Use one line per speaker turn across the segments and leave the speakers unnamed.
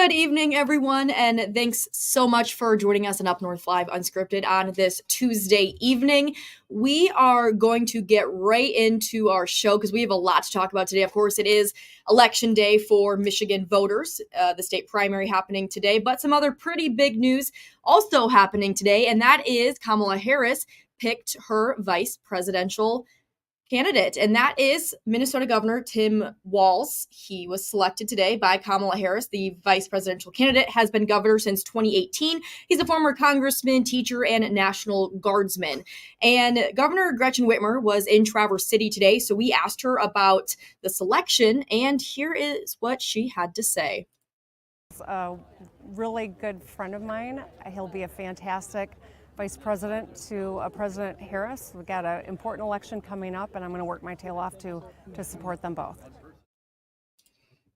Good evening, everyone, and thanks so much for joining us on UpNorthLive Unscripted on this Tuesday evening. We are going to get right into our show because we have a lot to talk about today. Of course, it is Election Day for Michigan voters, the state primary happening today, but some other pretty big news also happening today, and that is Kamala Harris picked her vice presidential candidate, and that is Minnesota Governor Tim Walz. He was selected today by Kamala Harris. The vice presidential candidate has been governor since 2018. He's a former congressman, teacher, and National Guardsman. And Governor Gretchen Whitmer was in Traverse City today, so we asked her about the selection, and here is what she had to say.
A really good friend of mine. He'll be a fantastic vice president to President Harris. We've got an important election coming up, and I'm going to work my tail off to support them both.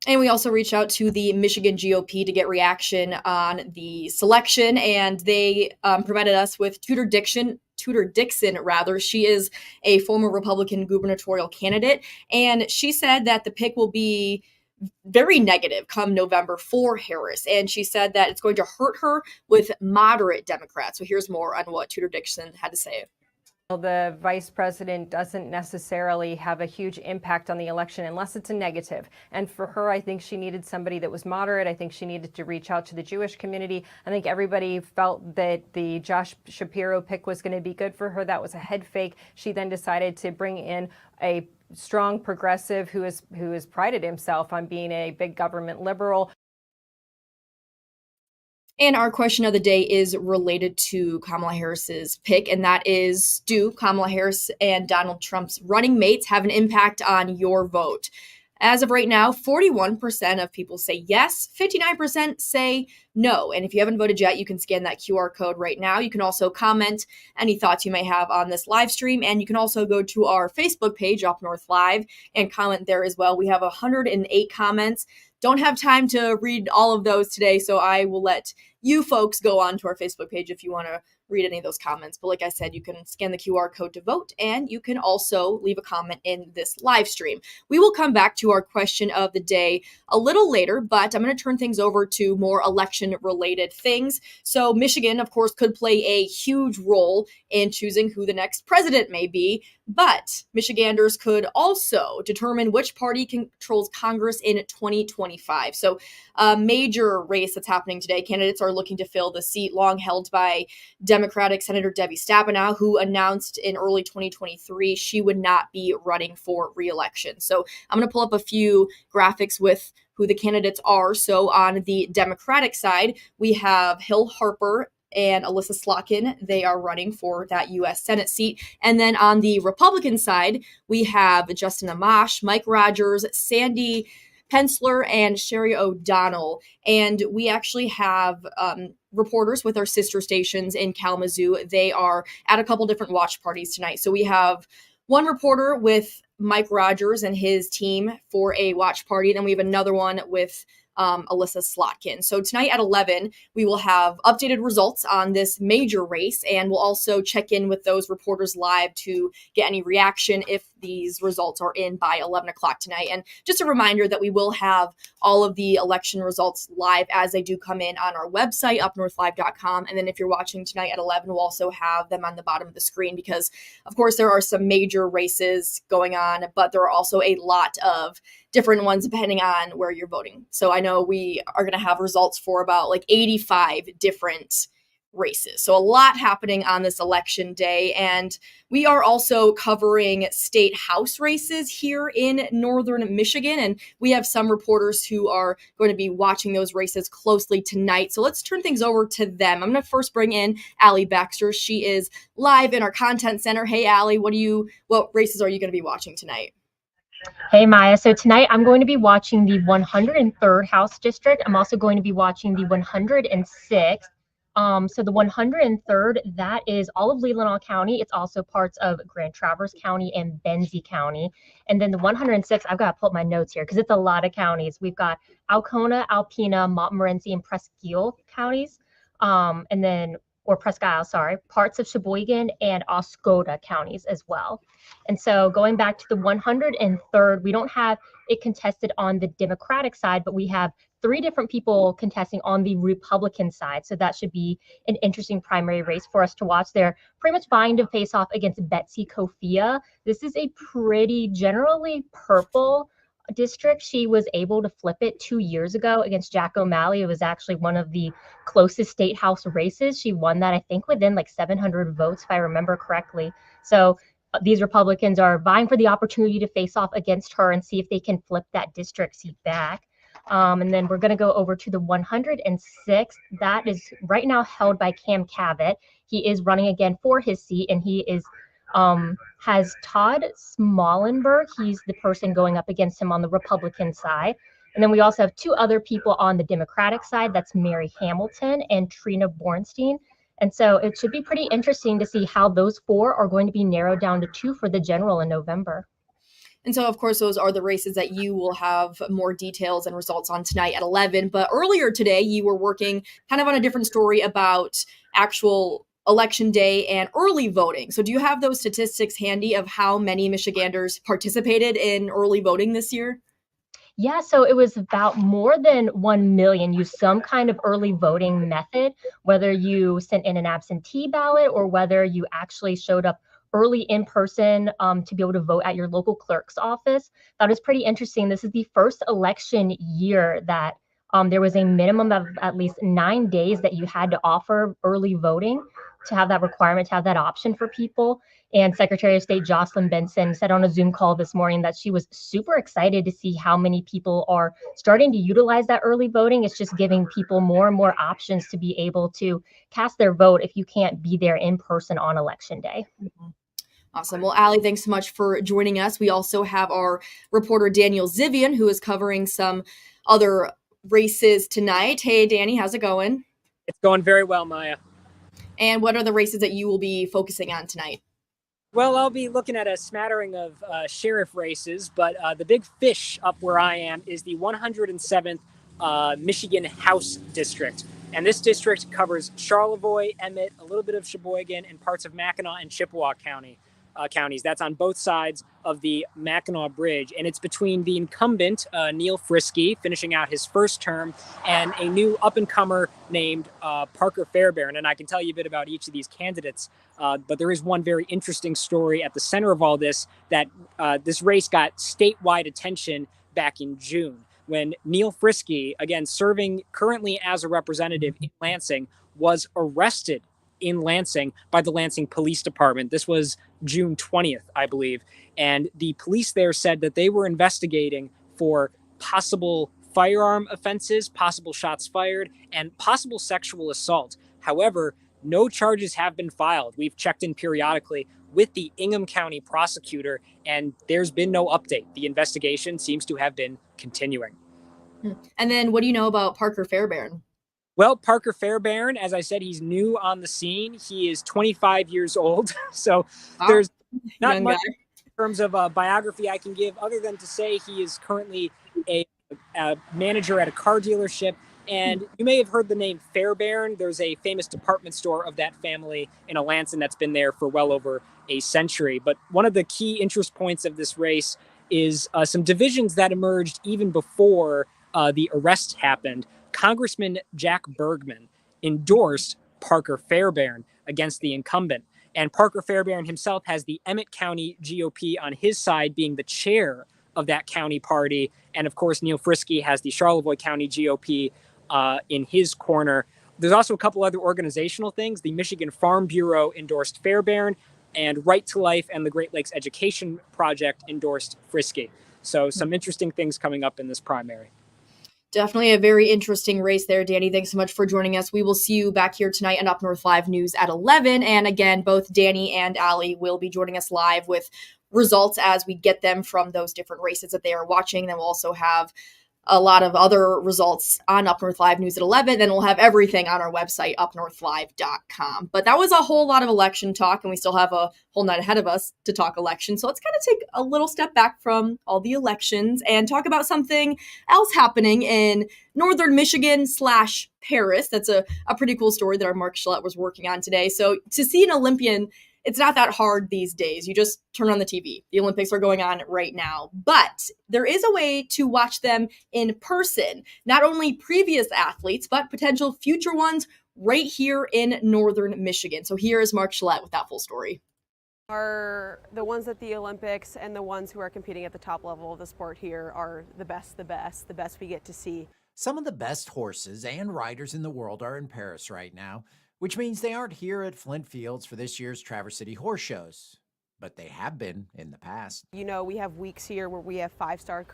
And we also reached out to the Michigan GOP to get reaction on the selection, and they provided us with Tudor Dixon. She is a former Republican gubernatorial candidate, and she said that the pick will be very negative come November for Harris. And she said that it's going to hurt her with moderate Democrats. So here's more on what Tudor Dixon had to say.
The vice president doesn't necessarily have a huge impact on the election unless it's a negative. And for her, I think she needed somebody that was moderate. I think she needed to reach out to the Jewish community. I think everybody felt that the Josh Shapiro pick was going to be good for her. That was a head fake. She then decided to bring in a strong progressive who has prided himself on being a big government liberal.
And our question of the day is related to Kamala Harris's pick, and that is, do Kamala Harris and Donald Trump's running mates have an impact on your vote? As of right now, 41% of people say yes, 59% say no. And if you haven't voted yet, you can scan that QR code right now. You can also comment any thoughts you may have on this live stream. And you can also go to our Facebook page, Up North Live, and comment there as well. We have 108 comments. Don't have time to read all of those today, so I will let you folks go on to our Facebook page if you want to read any of those comments. But like I said, you can scan the QR code to vote, and you can also leave a comment in this live stream. We will come back to our question of the day a little later, but I'm going to turn things over to more election-related things. So Michigan, of course, could play a huge role in choosing who the next president may be, but Michiganders could also determine which party controls Congress in 2025. So a major race that's happening today. Candidates are looking to fill the seat long held by Democratic Senator Debbie Stabenow, who announced in early 2023 she would not be running for re-election. So I'm going to pull up a few graphics with who the candidates are. So on the Democratic side, we have Hill Harper and Alyssa Slotkin. They are running for that U.S. Senate seat. And then on the Republican side, we have Justin Amash, Mike Rogers, Sandy Pensler, and Sherry O'Donnell. And we actually have reporters with our sister stations in Kalamazoo. They are at a couple different watch parties tonight. So we have one reporter with Mike Rogers and his team for a watch party. Then we have another one with Alyssa Slotkin. So tonight at 11, we will have updated results on this major race, and we'll also check in with those reporters live to get any reaction if these results are in by 11 o'clock tonight. And just a reminder that we will have all of the election results live as they do come in on our website, UpNorthLive.com. And then if you're watching tonight at 11, we'll also have them on the bottom of the screen because, of course, there are some major races going on, but there are also a lot of different ones depending on where you're voting. So I know we are going to have results for about like 85 different races. So a lot happening on this election day. And we are also covering state house races here in northern Michigan. And we have some reporters who are going to be watching those races closely tonight. So let's turn things over to them. I'm going to first bring in Allie Baxter. She is live in our content center. Hey, Allie, what races are you going to be watching tonight?
Hey, Maya. So tonight I'm going to be watching the 103rd House District. I'm also going to be watching the 106th. So the 103rd, that is all of Leelanau County. It's also parts of Grand Traverse County and Benzie County. And then the 106th, I've got to pull up my notes here because it's a lot of counties. We've got Alcona, Alpena, Montmorency, and Presque Isle counties. And then or Presque Isle, sorry, parts of Sheboygan and Oscoda counties as well. And so going back to the 103rd, we don't have it contested on the Democratic side, but we have 3 different people contesting on the Republican side. So that should be an interesting primary race for us to watch. They're pretty much vying to face off against Betsy Kofia. This is a pretty generally purple district. She was able to flip it 2 years ago against Jack O'Malley. It was actually one of the closest state house races. She won that, I think, within like 700 votes, if I remember correctly. So these Republicans are vying for the opportunity to face off against her and see if they can flip that district seat back. And then we're going to go over to the 106th. That is right now held by Cam Cavett. He is running again for his seat, and he is has Todd Smollenberg. He's the person going up against him on the Republican side. And then we also have 2 other people on the Democratic side. That's Mary Hamilton and Trina Bornstein. And so it should be pretty interesting to see how those 4 are going to be narrowed down to 2 for the general in November.
And so, of course, those are the races that you will have more details and results on tonight at 11. But earlier today, you were working kind of on a different story about actual election day and early voting. So do you have those statistics handy of how many Michiganders participated in early voting this year?
Yeah, so it was about more than 1 million used some kind of early voting method, whether you sent in an absentee ballot or whether you actually showed up early in person to be able to vote at your local clerk's office. That is pretty interesting. This is the first election year that there was a minimum of at least 9 days that you had to offer early voting to have that requirement, to have that option for people. And Secretary of State Jocelyn Benson said on a Zoom call this morning that she was super excited to see how many people are starting to utilize that early voting. It's just giving people more and more options to be able to cast their vote if you can't be there in person on Election Day.
Mm-hmm. Awesome. Well, Allie, thanks so much for joining us. We also have our reporter, Daniel Zivian, who is covering some other races tonight. Hey, Danny, how's it going?
It's going very well, Maya.
And what are the races that you will be focusing on tonight?
Well, I'll be looking at a smattering of sheriff races, but the big fish up where I am is the 107th Michigan House District. And this district covers Charlevoix, Emmett, a little bit of Sheboygan, and parts of Mackinac and Chippewa counties. That's on both sides of the Mackinac Bridge. And it's between the incumbent, Neil Frisky, finishing out his first term, and a new up-and-comer named Parker Fairbairn. And I can tell you a bit about each of these candidates. But there is one very interesting story at the center of all this, that this race got statewide attention back in June, when Neil Frisky, again, serving currently as a representative in Lansing, was arrested in Lansing by the Lansing Police Department. This was June 20th, I believe. And the police there said that they were investigating for possible firearm offenses, possible shots fired, and possible sexual assault. However, no charges have been filed. We've checked in periodically with the Ingham County prosecutor, and there's been no update. The investigation seems to have been continuing.
And then what do you know about Parker Fairbairn?
Well, Parker Fairbairn, as I said, he's new on the scene. He is 25 years old. So there's not much in terms of a biography I can give, other than to say he is currently a manager at a car dealership. And you may have heard the name Fairbairn. There's a famous department store of that family in Lansing that's been there for well over a century. But one of the key interest points of this race is some divisions that emerged even before the arrest happened. Congressman Jack Bergman endorsed Parker Fairbairn against the incumbent. And Parker Fairbairn himself has the Emmett County GOP on his side, being the chair of that county party. And of course, Neil Frisky has the Charlevoix County GOP in his corner. There's also a couple other organizational things. The Michigan Farm Bureau endorsed Fairbairn, and Right to Life and the Great Lakes Education Project endorsed Frisky. So some interesting things coming up in this primary.
Definitely a very interesting race there, Danny. Thanks so much for joining us. We will see you back here tonight on Up North Live News at 11. And again, both Danny and Allie will be joining us live with results as we get them from those different races that they are watching. Then we'll also have a lot of other results on Up North Live News at 11. Then we'll have everything on our website, upnorthlive.com. But that was a whole lot of election talk, and we still have a whole night ahead of us to talk election. So let's kind of take a little step back from all the elections and talk about something else happening in northern Michigan / Paris. That's a pretty cool story that our Mark Schlett was working on today. So to see an Olympian, it's not that hard these days. You just turn on the TV. The Olympics are going on right now. But there is a way to watch them in person. Not only previous athletes, but potential future ones right here in northern Michigan. So here is Mark Schlett with that full story.
Are the ones at the Olympics and the ones who are competing at the top level of the sport here are the best we get to see.
Some of the best horses and riders in the world are in Paris right now, which means they aren't here at Flint Fields for this year's Traverse City Horse Shows, but they have been in the past.
You know, we have weeks here where we have 5-star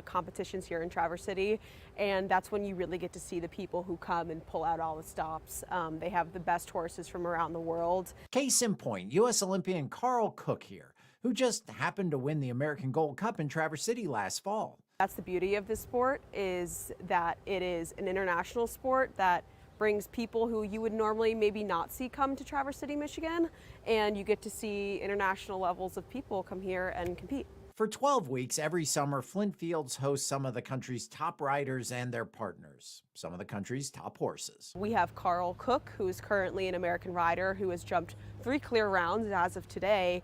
competitions here in Traverse City, and that's when you really get to see the people who come and pull out all the stops. They have the best horses from around the world.
Case in point, U.S. Olympian Carl Cook here, who just happened to win the American Gold Cup in Traverse City last fall.
That's the beauty of this sport, is that it is an international sport that brings people who you would normally maybe not see come to Traverse City, Michigan, and you get to see international levels of people come here and compete.
For 12 weeks every summer, Flint Fields hosts some of the country's top riders and their partners, some of the country's top horses.
We have Carl Cook, who is currently an American rider who has jumped 3 clear rounds as of today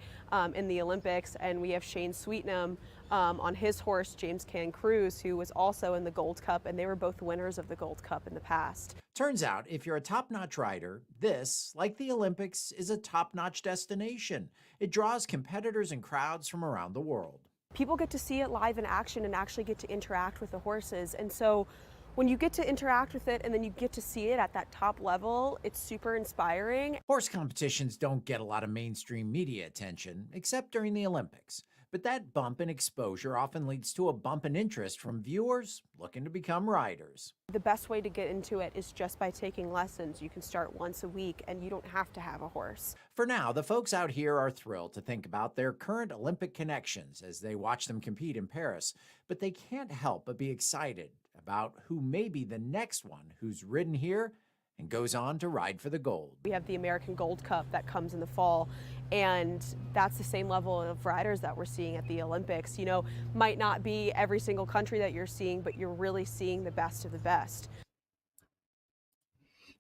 in the Olympics, and we have Shane Sweetnam on his horse, James Can Cruz, who was also in the Gold Cup, and they were both winners of the Gold Cup in the past.
Turns out, if you're a top-notch rider, this, like the Olympics, is a top-notch destination. It draws competitors and crowds from around the world.
People get to see it live in action and actually get to interact with the horses, and so when you get to interact with it and then you get to see it at that top level, it's super inspiring.
Horse competitions don't get a lot of mainstream media attention, except during the Olympics. But that bump in exposure often leads to a bump in interest from viewers looking to become riders.
The best way to get into it is just by taking lessons. You can start once a week and you don't have to have a horse.
For now, the folks out here are thrilled to think about their current Olympic connections as they watch them compete in Paris, but they can't help but be excited about who may be the next one who's ridden here and goes on to ride for the gold.
We have the American Gold Cup that comes in the fall, and that's the same level of riders that we're seeing at the Olympics. You know, might not be every single country that you're seeing, but you're really seeing the best of the best.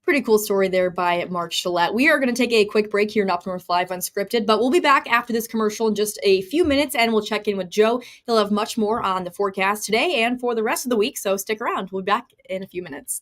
Pretty cool story there by Mark Schlett. We are going to take a quick break here in Up North Live Unscripted, but we'll be back after this commercial in just a few minutes, and we'll check in with Joe. He'll have much more on the forecast today and for the rest of the week, so stick around. We'll be back in a few minutes.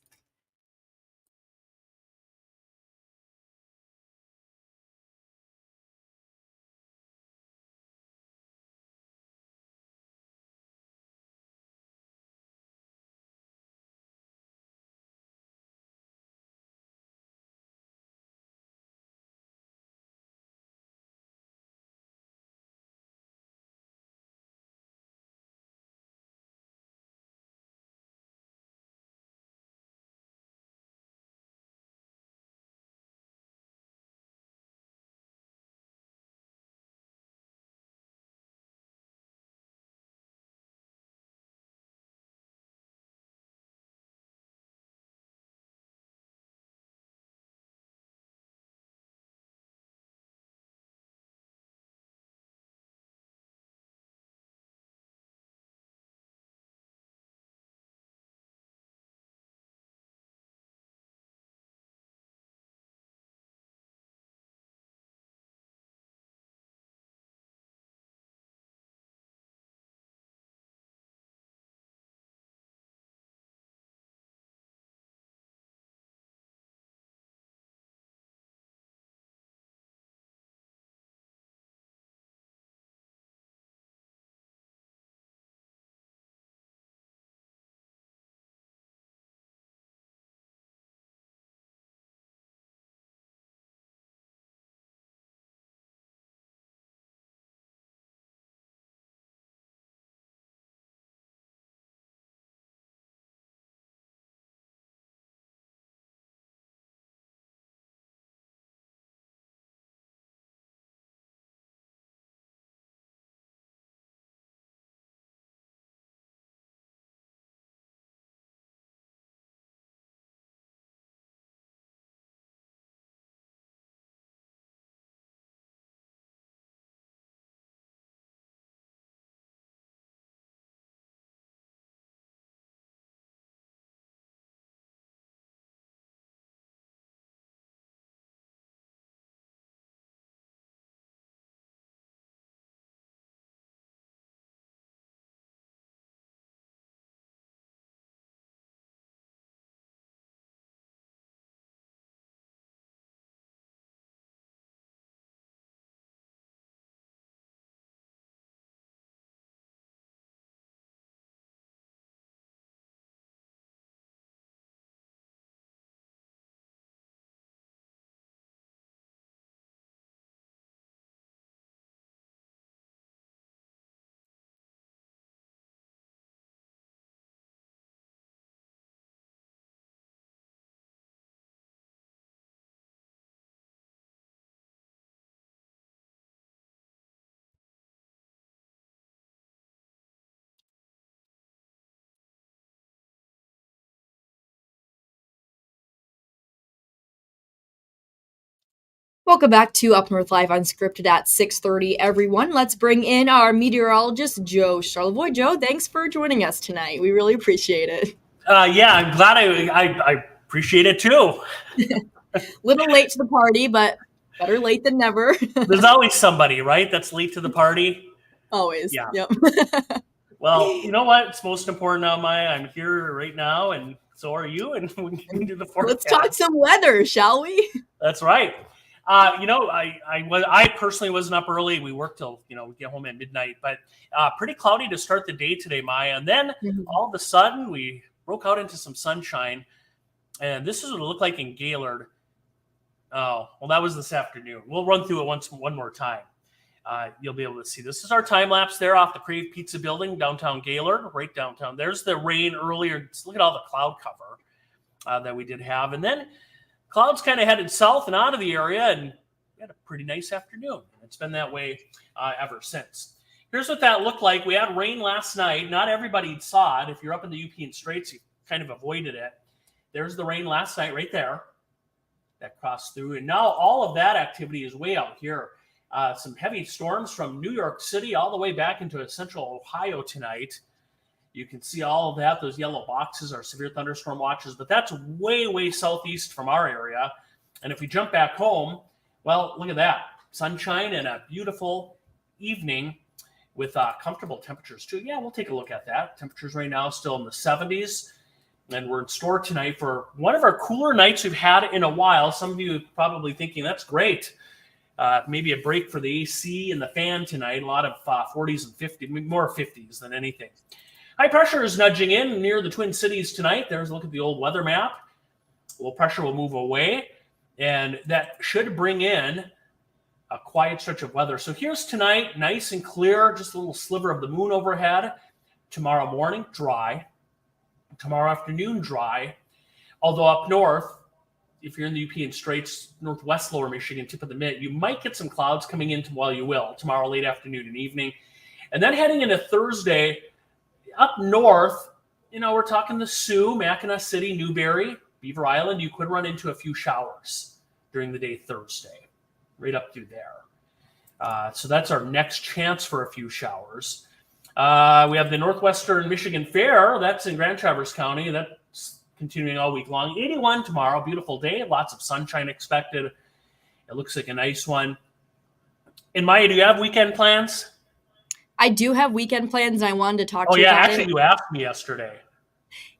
Welcome back to Up North Live Unscripted at 6:30, everyone. Let's bring in our meteorologist, Joe Charlevoix. Joe, thanks for joining us tonight. We really appreciate it.
Yeah, I'm glad I appreciate it too.
Little late to the party, but better late than never.
There's always somebody, right, that's late to the party.
Always.
Yeah.
Yep.
Well, you know what? It's most important now, Maya. I'm here right now, and so are you, and we can do the forecast.
Let's talk some weather, shall we?
That's right. I personally wasn't up early. We worked till we get home at midnight, but pretty cloudy to start the day today, Maya. And then all of a sudden we broke out into some sunshine, and this is what it looked like in Gaylord. Oh, well, that was this afternoon. We'll run through it one more time. You'll be able to see. This is our time lapse there off the Crave Pizza Building, downtown Gaylord, right downtown. There's the rain earlier. Just look at all the cloud cover that we did have, and then clouds kind of headed south and out of the area, and we had a pretty nice afternoon. It's been that way ever since. Here's what that looked like. We had rain last night. Not everybody saw it. If you're up in the UP and Straits, you kind of avoided it. There's the rain last night right there that crossed through. And now all of that activity is way out here. Some heavy storms from New York City all the way back into central Ohio tonight. You can see all of that. Those yellow boxes are severe thunderstorm watches, but that's way, way southeast from our area. And if we jump back home, well, look at that. Sunshine and a beautiful evening with comfortable temperatures too. Yeah, we'll take a look at that. Temperatures right now still in the 70s. And we're in store tonight for one of our cooler nights we've had in a while. Some of you probably thinking that's great. Maybe a break for the AC and the fan tonight. A lot of 40s and 50s, more 50s than anything. High pressure is nudging in near the Twin Cities tonight. There's a look at the old weather map. Low pressure will move away, and that should bring in a quiet stretch of weather. So here's tonight, nice and clear, just a little sliver of the moon overhead. Tomorrow morning, dry. Tomorrow afternoon, dry. Although up north, if you're in the UP and Straits, northwest lower Michigan, tip of the mitt, you might get some clouds coming in tomorrow late afternoon and evening. And then heading into Thursday, up north, we're talking the Sioux, Mackinac City, Newberry, Beaver Island. You could run into a few showers during the day Thursday, right up through there. So that's our next chance for a few showers. We have the Northwestern Michigan Fair. That's in Grand Traverse County. That's continuing all week long. 81 tomorrow, beautiful day. Lots of sunshine expected. It looks like a nice one. And Maya, do you have weekend plans?
I do have weekend plans, and I wanted to talk to you
about
about
actually,
it.
You asked me yesterday.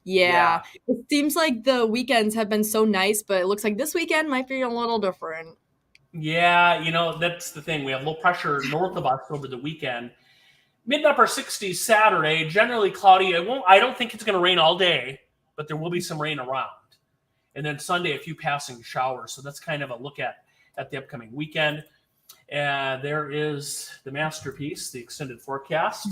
Yeah. It seems like the weekends have been so nice, but it looks like this weekend might be a little different.
Yeah, that's the thing. We have low pressure north of us over the weekend. Mid to upper 60s Saturday, generally cloudy. I don't think it's going to rain all day, but there will be some rain around. And then Sunday, a few passing showers. So that's kind of a look at the upcoming weekend. And there is the masterpiece, the extended forecast.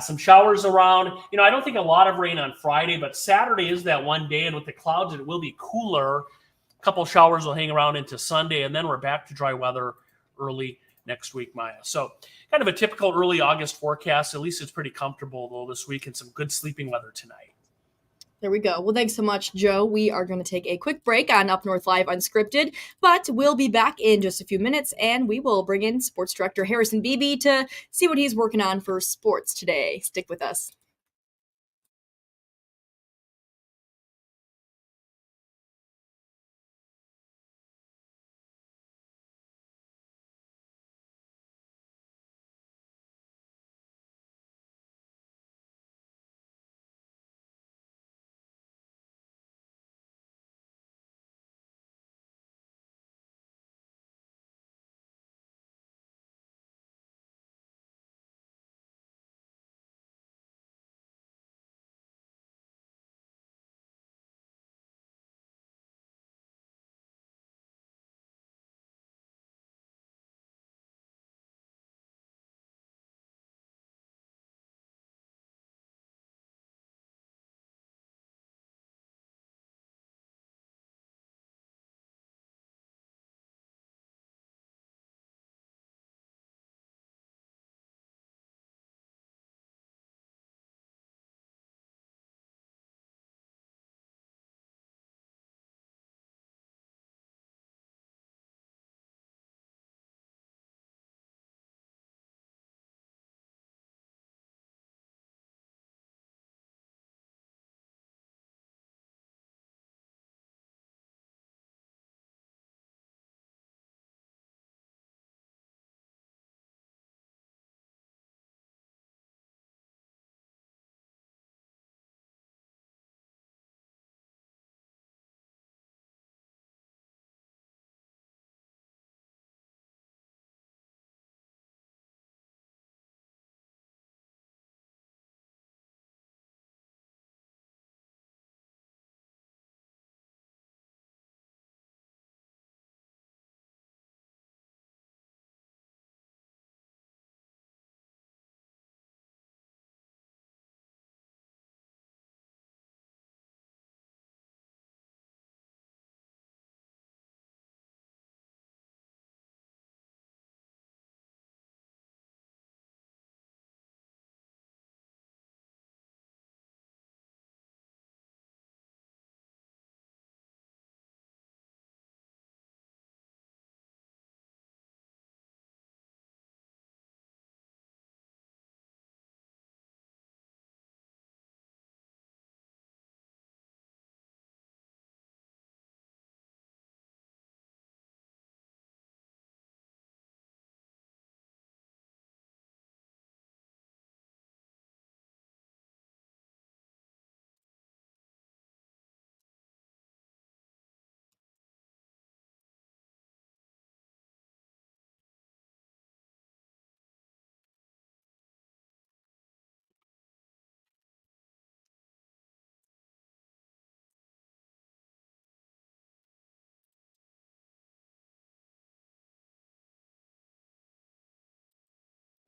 Some showers around. I don't think a lot of rain on Friday, but Saturday is that one day. And with the clouds, it will be cooler. A couple showers will hang around into Sunday. And then we're back to dry weather early next week, Maya. So kind of a typical early August forecast. At least it's pretty comfortable, though, this week, and some good sleeping weather tonight.
There we go. Well, thanks so much, Joe. We are going to take a quick break on Up North Live Unscripted, but we'll be back in just a few minutes, and we will bring in sports director Harrison Beebe to see what he's working on for sports today. Stick with us.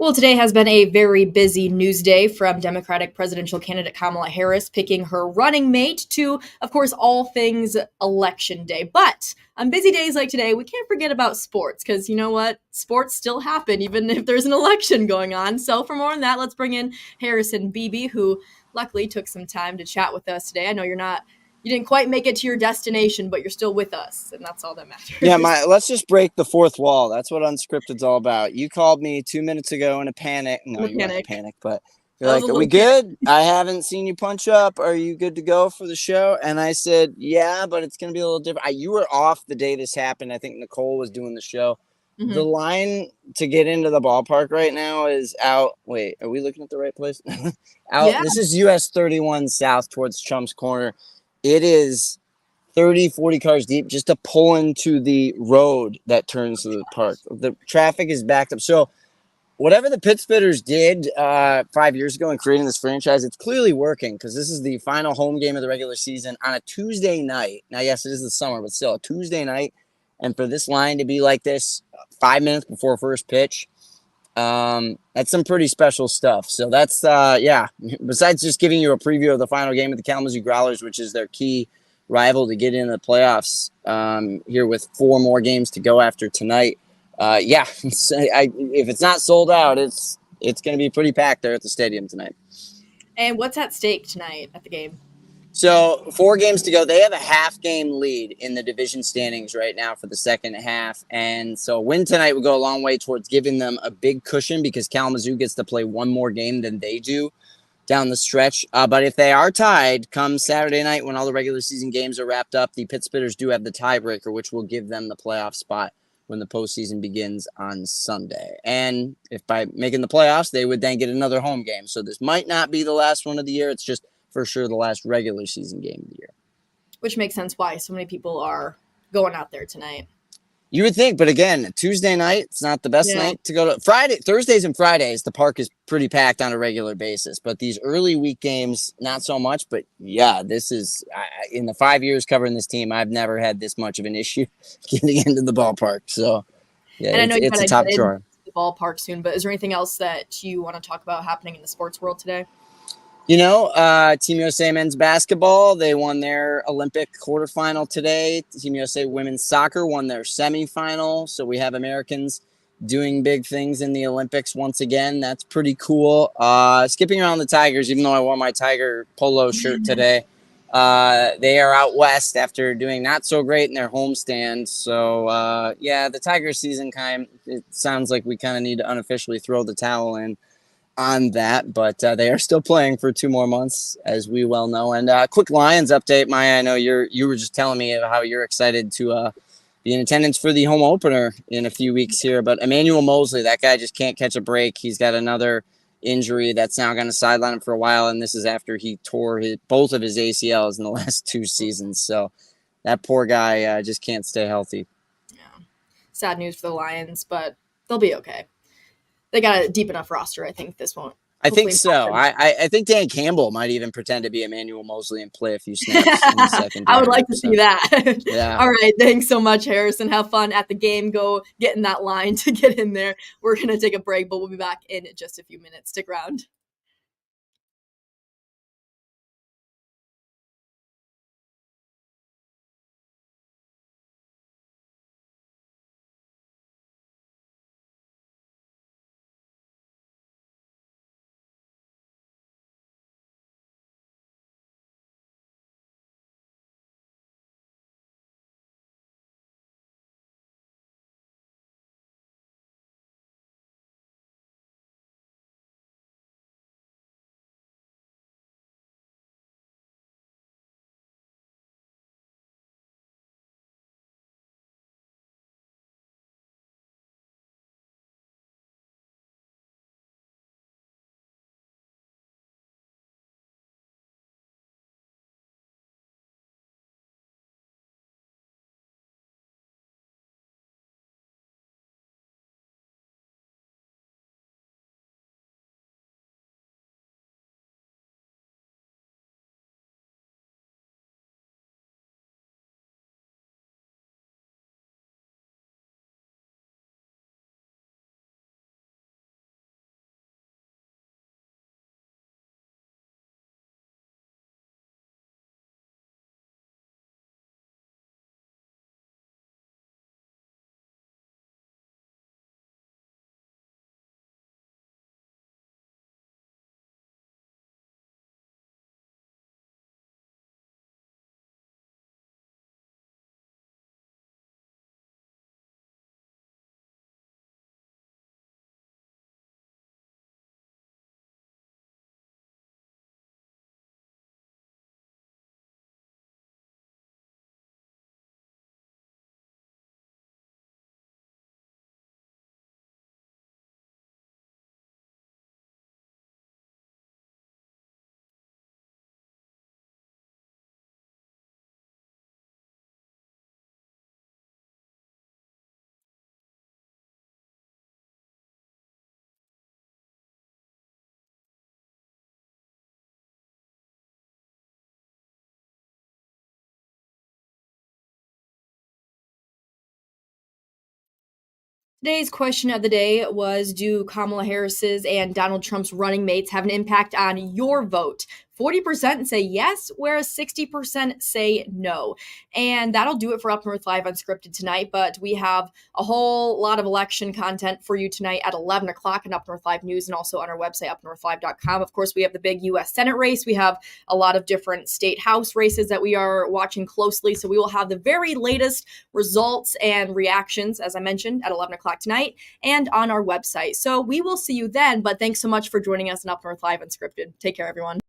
Well, today has been a very busy news day, from Democratic presidential candidate Kamala Harris picking her running mate to, of course, all things election day. But on busy days like today, we can't forget about sports, because you know what? Sports still happen even if there's an election going on. So for more on that, let's bring in Harrison Beebe, who luckily took some time to chat with us today. I know you didn't quite make it to your destination, but you're still with us, and that's all that matters.
Yeah, let's just break the fourth wall. That's what Unscripted's all about. You called me 2 minutes ago in a panic. No, you weren't in a panic, but you're
That was
like,
a
"Are we
little
good? I haven't seen you punch up. Are you good to go for the show?" And I said, "Yeah, but it's gonna be a little different." You were off the day this happened. I think Nicole was doing the show. The line to get into the ballpark right now is out. Wait, are we looking at the right place? Out.
Yeah.
This is US 31 south towards Trump's Corner. It is 30, 40 cars deep just to pull into the road that turns to the park. The traffic is backed up. So whatever the pit spitters did 5 years ago in creating this franchise, it's clearly working, because this is the final home game of the regular season on a Tuesday night. Now, yes, it is the summer, but still a Tuesday night. And for this line to be like this 5 minutes before first pitch, that's some pretty special stuff. So that's, yeah, besides just giving you a preview of the final game of the Kalamazoo Growlers, which is their key rival to get into the playoffs, here with 4 more games to go after tonight. Yeah, if it's not sold out, it's going to be pretty packed there at the stadium tonight.
And what's at stake tonight at the game?
So 4 games to go. They have a half-game lead in the division standings right now for the second half. And so a win tonight would go a long way towards giving them a big cushion, because Kalamazoo gets to play 1 more game than they do down the stretch. But if they are tied come Saturday night, when all the regular season games are wrapped up, the Pit Spitters do have the tiebreaker, which will give them the playoff spot when the postseason begins on Sunday. And if by making the playoffs, they would then get another home game. So this might not be the last one of the year. It's just for sure the last regular season game of the year.
Which makes sense why so many people are going out there tonight.
You would think, but again, Tuesday night, it's not the best night to go to. Thursdays and Fridays, the park is pretty packed on a regular basis. But these early week games, not so much. But yeah, this is, in the 5 years covering this team, I've never had this much of an issue getting into the ballpark. So yeah,
and I know
it's a top drawer.
The ballpark soon, but is there anything else that you want to talk about happening in the sports world today?
You know, Team USA men's basketball, they won their Olympic quarterfinal today. Team USA women's soccer won their semifinal. So we have Americans doing big things in the Olympics once again. That's pretty cool. Skipping around the Tigers, even though I wore my Tiger polo shirt today, they are out west after doing not so great in their homestand. So, yeah, the Tigers season it sounds like we kind of need to unofficially throw the towel in on that, but they are still playing for 2 more months, as we well know. And quick Lions update, Maya. I know you were just telling me how you're excited to be in attendance for the home opener in a few weeks here. But Emmanuel Mosley, that guy just can't catch a break. He's got another injury that's now going to sideline him for a while, and this is after he tore both of his ACLs in the last 2 seasons. So that poor guy just can't stay healthy.
Yeah, sad news for the Lions, but they'll be okay. They got a deep enough roster. I think this won't.
I think so. I think Dan Campbell might even pretend to be Emmanuel Mosley and play a few snaps in the second.
I would like to see that.
Yeah.
All right. Thanks so much, Harrison. Have fun at the game. Go get in that line to get in there. We're going to take a break, but we'll be back in just a few minutes. Stick around. Today's question of the day was, do Kamala Harris's and Donald Trump's running mates have an impact on your vote? 40% say yes, whereas 60% say no. And that'll do it for Up North Live Unscripted tonight. But we have a whole lot of election content for you tonight at 11 o'clock in Up North Live News and also on our website, upnorthlive.com. Of course, we have the big U.S. Senate race. We have a lot of different state house races that we are watching closely. So we will have the very latest results and reactions, as I mentioned, at 11 o'clock tonight and on our website. So we will see you then. But thanks so much for joining us in Up North Live Unscripted. Take care, everyone.